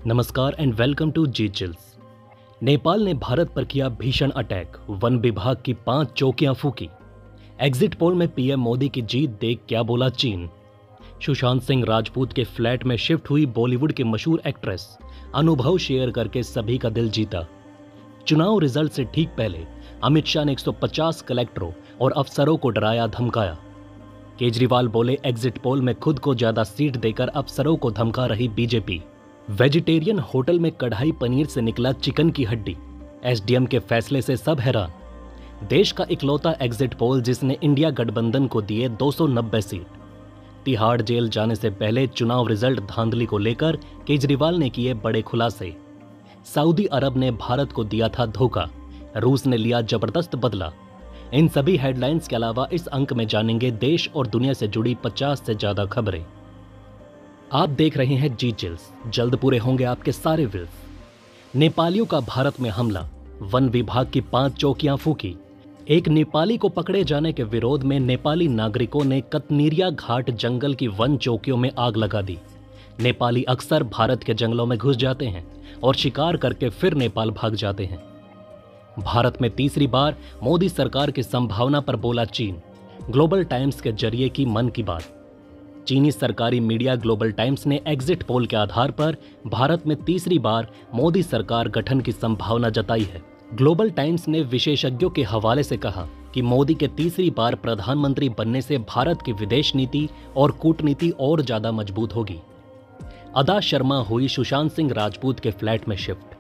नमस्कार and welcome to G chills. Nepal ने भारत पर किया भीषण अटैक, वन विभाग की 5 चौकियां फूकी। एग्जिट पोल में पीएम मोदी की जीत देख क्या बोला चीन। सुशांत सिंह राजपूत के फ्लैट में शिफ्ट हुई बॉलीवुड की मशहूर एक्ट्रेस, अनुभव शेयर करके सभी का दिल जीता। चुनाव रिजल्ट से ठीक पहले अमित शाह ने 150 कलेक्टरों और अफसरों को डराया धमकाया। केजरीवाल बोले एग्जिट पोल में खुद को ज्यादा सीट देकर अफसरों को धमका रही बीजेपी। वेजिटेरियन होटल में कढ़ाई पनीर से निकला चिकन की हड्डी, एसडीएम के फैसले से सब हैरान। देश का इकलौता एग्जिट पोल जिसने इंडिया गठबंधन को दिए 290 सीट। तिहाड़ जेल जाने से पहले चुनाव रिजल्ट धांधली को लेकर केजरीवाल ने किए बड़े खुलासे। सऊदी अरब ने भारत को दिया था धोखा, रूस ने लिया जबरदस्त बदला। इन सभी हेडलाइंस के अलावा इस अंक में जानेंगे देश और दुनिया से जुड़ी 50 से ज्यादा खबरें। आप देख रहे हैं जी चिल्स, जल्द पूरे होंगे आपके सारे विल्स। नेपालियों का भारत में हमला, वन विभाग की 5 चौकियां फूकी। एक नेपाली को पकड़े जाने के विरोध में नेपाली नागरिकों ने कतनीरिया घाट जंगल की वन चौकियों में आग लगा दी। नेपाली अक्सर भारत के जंगलों में घुस जाते हैं और शिकार करके फिर नेपाल भाग जाते हैं। भारत में तीसरी बार मोदी सरकार की संभावना पर बोला चीन, ग्लोबल टाइम्स के जरिए की मन की बात। चीनी सरकारी मीडिया ग्लोबल टाइम्स ने एग्जिट पोल के आधार पर भारत में तीसरी बार मोदी सरकार गठन की संभावना जताई है। ग्लोबल टाइम्स ने विशेषज्ञों के हवाले से कहा कि मोदी के तीसरी बार प्रधानमंत्री बनने से भारत की विदेश नीति और कूटनीति और ज्यादा मजबूत होगी। अदा शर्मा हुई सुशांत सिंह राजपूत के फ्लैट में शिफ्ट,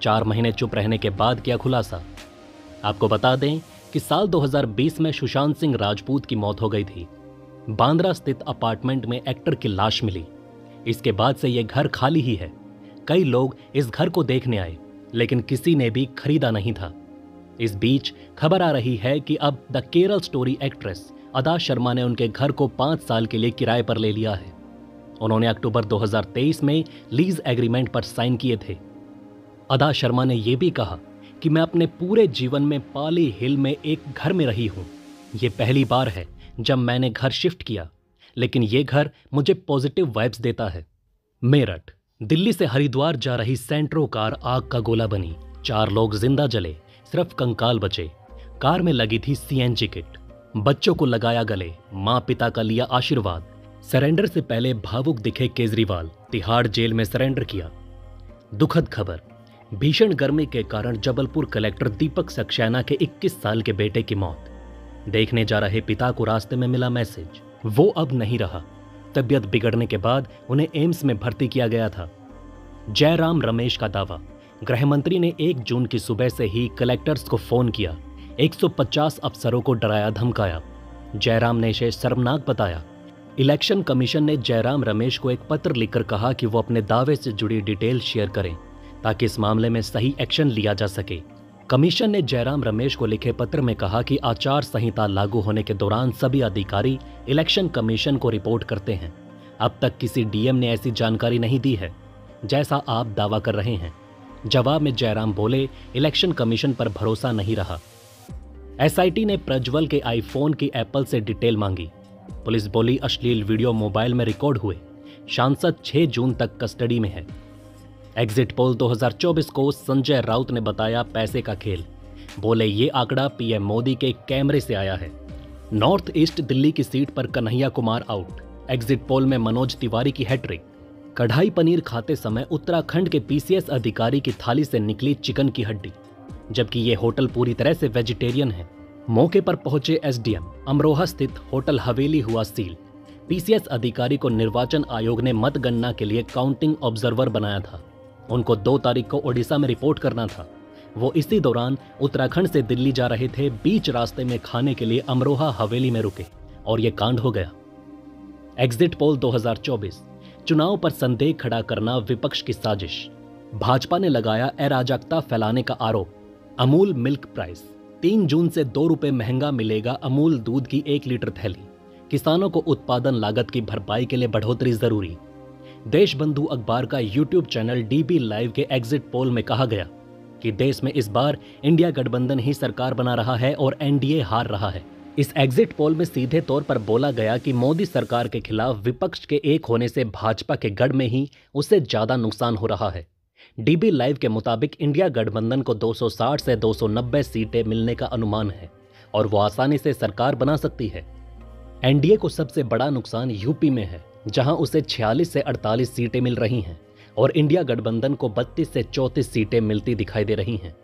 4 महीने चुप रहने के बाद किया खुलासा। आपको बता दें कि साल 2020 में सुशांत सिंह राजपूत की मौत हो गई थी। बांद्रा स्थित अपार्टमेंट में एक्टर की लाश मिली। इसके बाद से यह घर खाली ही है। कई लोग इस घर को देखने आए, लेकिन किसी ने भी खरीदा नहीं था। इस बीच खबर आ रही है कि अब द केरल स्टोरी एक्ट्रेस अदा शर्मा ने उनके घर को 5 साल के लिए किराए पर ले लिया है। उन्होंने अक्टूबर 2023 में लीज एग्रीमेंट पर साइन किए थे। अदा शर्मा ने यह भी कहा कि मैं अपने पूरे जीवन में पाली हिल में एक घर में रही हूं। यह पहली बार है जब मैंने घर शिफ्ट किया, लेकिन ये घर मुझे पॉजिटिव वाइब्स देता है। मेरठ, दिल्ली से हरिद्वार जा रही सेंट्रो कार आग का गोला बनी। 4 लोग जिंदा जले, सिर्फ कंकाल बचे। कार में लगी थी सीएनजी किट। बच्चों को लगाया गले, मां पिता का लिया आशीर्वाद। सरेंडर से पहले भावुक दिखे केजरीवाल, तिहाड़ जेल में सरेंडर किया। दुखद खबर, भीषण गर्मी के कारण जबलपुर कलेक्टर दीपक सक्सेना के 21 साल के बेटे की मौत। देखने जा रहे पिता को रास्ते में मिला मैसेज, वो अब नहीं रहा। तबीयत बिगड़ने के बाद उन्हें एम्स में भर्ती किया गया था। जयराम रमेश का दावा, गृह मंत्री ने 1 जून की सुबह से ही कलेक्टर्स को फोन किया, 150 अफसरों को डराया धमकाया। जयराम ने इसे शर्मनाक बताया। इलेक्शन कमीशन ने जयराम रमेश को एक पत्र लिखकर कहा कि वो अपने दावे से जुड़ी डिटेल शेयर करें ताकि इस मामले में सही एक्शन लिया जा सके। कमीशन ने जयराम रमेश को लिखे पत्र में कहा कि आचार संहिता लागू होने के दौरान सभी अधिकारी इलेक्शन कमीशन को रिपोर्ट करते हैं। अब तक किसी डीएम ने ऐसी जानकारी नहीं दी है जैसा आप दावा कर रहे हैं। जवाब में जयराम बोले, इलेक्शन कमीशन पर भरोसा नहीं रहा। एसआईटी ने प्रज्वल के आईफोन की एप्पल से डिटेल मांगी। पुलिस बोली अश्लील वीडियो मोबाइल में रिकॉर्ड हुए। सांसद 6 जून तक कस्टडी में है। एग्जिट पोल 2024 को संजय राउत ने बताया पैसे का खेल। बोले ये आंकड़ा पीएम मोदी के कैमरे से आया है। नॉर्थ ईस्ट दिल्ली की सीट पर Kanhaiya Kumar out, exit poll में मनोज तिवारी की हैट्रिक। कढ़ाई पनीर खाते समय उत्तराखंड के पीसीएस अधिकारी की थाली से निकली चिकन की हड्डी, जबकि ये होटल पूरी तरह से वेजिटेरियन है। मौके पर पहुंचे एसडीएम, अमरोहा स्थित होटल हवेली हुआ सील। पीसीएस अधिकारी को निर्वाचन आयोग ने मतगणना के लिए काउंटिंग ऑब्जर्वर बनाया था। उनको 2 तारीख को ओडिशा में रिपोर्ट करना था। वो इसी दौरान उत्तराखंड से दिल्ली जा रहे थे। बीच रास्ते में खाने के लिए अमरोहा हवेली में रुके और ये कांड हो गया। एग्जिट पोल 2024, चुनाव पर संदेह खड़ा करना विपक्ष की साजिश। भाजपा ने लगाया अराजकता फैलाने का आरोप। अमूल मिल्क प्राइस, 3 जून से 2 रुपए महंगा मिलेगा अमूल दूध की 1 लीटर थैली। किसानों को उत्पादन लागत की भरपाई के लिए बढ़ोतरी जरूरी। देशबंधु अखबार का यूट्यूब चैनल डीबी लाइव के एग्जिट पोल में कहा गया कि देश में इस बार इंडिया गठबंधन ही सरकार बना रहा है और एनडीए हार रहा है। इस एग्जिट पोल में सीधे तौर पर बोला गया कि मोदी सरकार के खिलाफ विपक्ष के एक होने से भाजपा के गढ़ में ही उससे ज्यादा नुकसान हो रहा है। डीबी लाइव के मुताबिक इंडिया गठबंधन को 260 से 290 सीटें मिलने का अनुमान है और वो आसानी से सरकार बना सकती है। एनडीए को सबसे बड़ा नुकसान यूपी में है, जहां उसे 46 से 48 सीटें मिल रही हैं और इंडिया गठबंधन को 32 से 34 सीटें मिलती दिखाई दे रही हैं।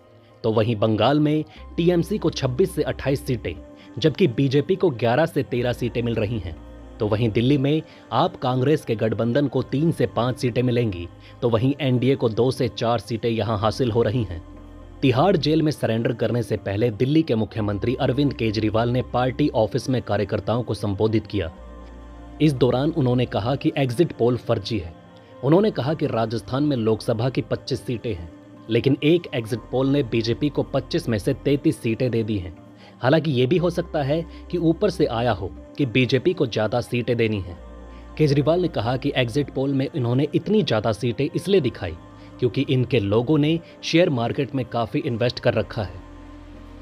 तो वहीं बंगाल में टीएमसी को 26 से 28 सीटें, जबकि बीजेपी को 11 से 13 सीटें मिल रही हैं। तो वहीं दिल्ली में आप कांग्रेस के गठबंधन को 3 से 5 सीटें मिलेंगी, तो वहीं एनडीए को 2 से 4 सीटें यहां हासिल हो रही हैं। तिहाड़ जेल में सरेंडर करने से पहले दिल्ली के मुख्यमंत्री अरविंद केजरीवाल ने पार्टी ऑफिस में कार्यकर्ताओं को संबोधित किया। इस दौरान उन्होंने कहा कि एग्जिट पोल फर्जी है। उन्होंने कहा कि राजस्थान में लोकसभा की 25 सीटें हैं, लेकिन एक एग्जिट पोल ने बीजेपी को 25 में से 33 सीटें दे दी हैं। हालांकि ये भी हो सकता है कि ऊपर से आया हो कि बीजेपी को ज्यादा सीटें देनी हैं। केजरीवाल ने कहा कि एग्जिट पोल में इन्होंने इतनी ज्यादा सीटें इसलिए दिखाई क्योंकि इनके लोगों ने शेयर मार्केट में काफी इन्वेस्ट कर रखा है।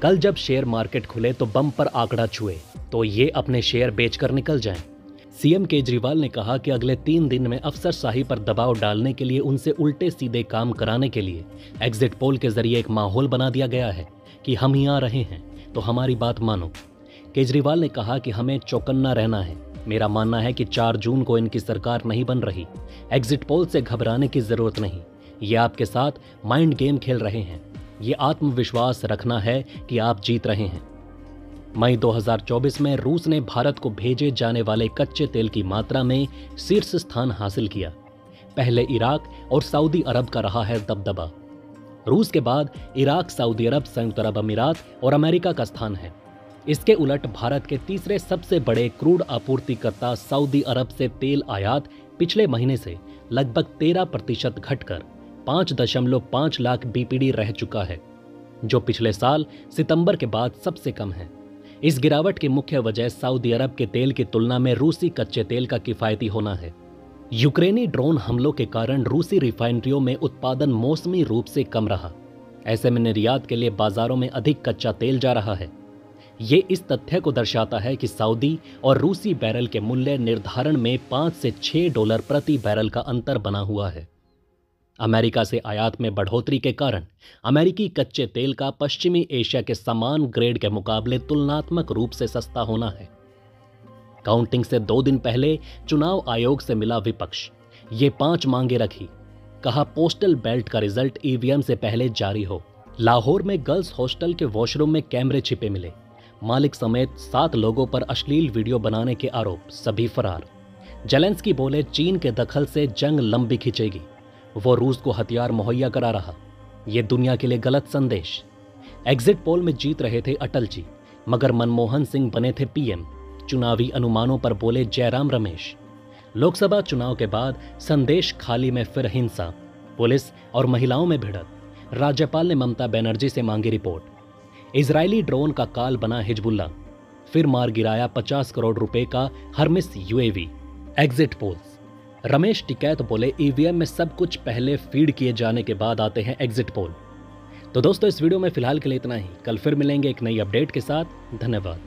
कल जब शेयर मार्केट खुले तो बम्पर आंकड़ा छुए तो ये अपने शेयर बेचकर निकल जाएं। सीएम केजरीवाल ने कहा कि अगले 3 दिन में अफसरशाही पर दबाव डालने के लिए उनसे उल्टे सीधे काम कराने के लिए एग्जिट पोल के जरिए एक माहौल बना दिया गया है कि हम ही आ रहे हैं तो हमारी बात मानो। केजरीवाल ने कहा कि हमें चौकन्ना रहना है। मेरा मानना है कि 4 जून को इनकी सरकार नहीं बन रही। एग्जिट पोल से घबराने की जरूरत नहीं। ये आपके साथ माइंड गेम खेल रहे हैं। ये आत्मविश्वास रखना है कि आप जीत रहे हैं। मई 2024 में रूस ने भारत को भेजे जाने वाले कच्चे तेल की मात्रा में शीर्ष स्थान हासिल किया। पहले इराक और सऊदी अरब का रहा है दबदबा। रूस के बाद इराक, सऊदी अरब, संयुक्त अरब अमीरात और अमेरिका का स्थान है। इसके उलट भारत के तीसरे सबसे बड़े क्रूड आपूर्तिकर्ता सऊदी अरब से तेल आयात पिछले महीने से लगभग 13% घटकर 5.5 लाख बीपीडी रह चुका है, जो पिछले साल सितंबर के बाद सबसे कम है। इस गिरावट की मुख्य वजह सऊदी अरब के तेल की तुलना में रूसी कच्चे तेल का किफायती होना है। यूक्रेनी ड्रोन हमलों के कारण रूसी रिफाइनरियों में उत्पादन मौसमी रूप से कम रहा। ऐसे में निर्यात के लिए बाजारों में अधिक कच्चा तेल जा रहा है। ये इस तथ्य को दर्शाता है कि सऊदी और रूसी बैरल के मूल्य निर्धारण में 5 से 6 डॉलर प्रति बैरल का अंतर बना हुआ है। अमेरिका से आयात में बढ़ोतरी के कारण अमेरिकी कच्चे तेल का पश्चिमी एशिया के समान ग्रेड के मुकाबले तुलनात्मक रूप से सस्ता होना है। काउंटिंग से 2 दिन पहले चुनाव आयोग से मिला विपक्ष। ये 5 मांगे रखी। कहा पोस्टल बैल्ट का रिजल्ट ईवीएम से पहले जारी हो। लाहौर में गर्ल्स हॉस्टल के वॉशरूम में कैमरे छिपे मिले। मालिक समेत 7 लोगों पर अश्लील वीडियो बनाने के आरोप, सभी फरार। जेलेंस्की बोले चीन के दखल से जंग लंबी खिंचेगी। वो रूस को हथियार मुहैया करा रहा। ये दुनिया के लिए गलत संदेश। एग्जिट पोल में जीत रहे थे अटल जी, मगर मनमोहन सिंह बने थे पीएम। चुनावी अनुमानों पर बोले जयराम रमेश। लोकसभा चुनाव के बाद संदेश खाली में फिर हिंसा, पुलिस और महिलाओं में भिड़त। राज्यपाल ने ममता बनर्जी से मांगी रिपोर्ट। इजरायली ड्रोन का काल बना हिजबुल्ला। फिर मार गिराया 50 करोड़ रुपए का Hermès UAV. Exit polls. Ramesh Tikait बोले ईवीएम में सब कुछ पहले फीड किए जाने के बाद आते हैं एग्जिट पोल। तो दोस्तों, इस वीडियो में फिलहाल के लिए इतना ही। कल फिर मिलेंगे एक नई अपडेट के साथ। धन्यवाद।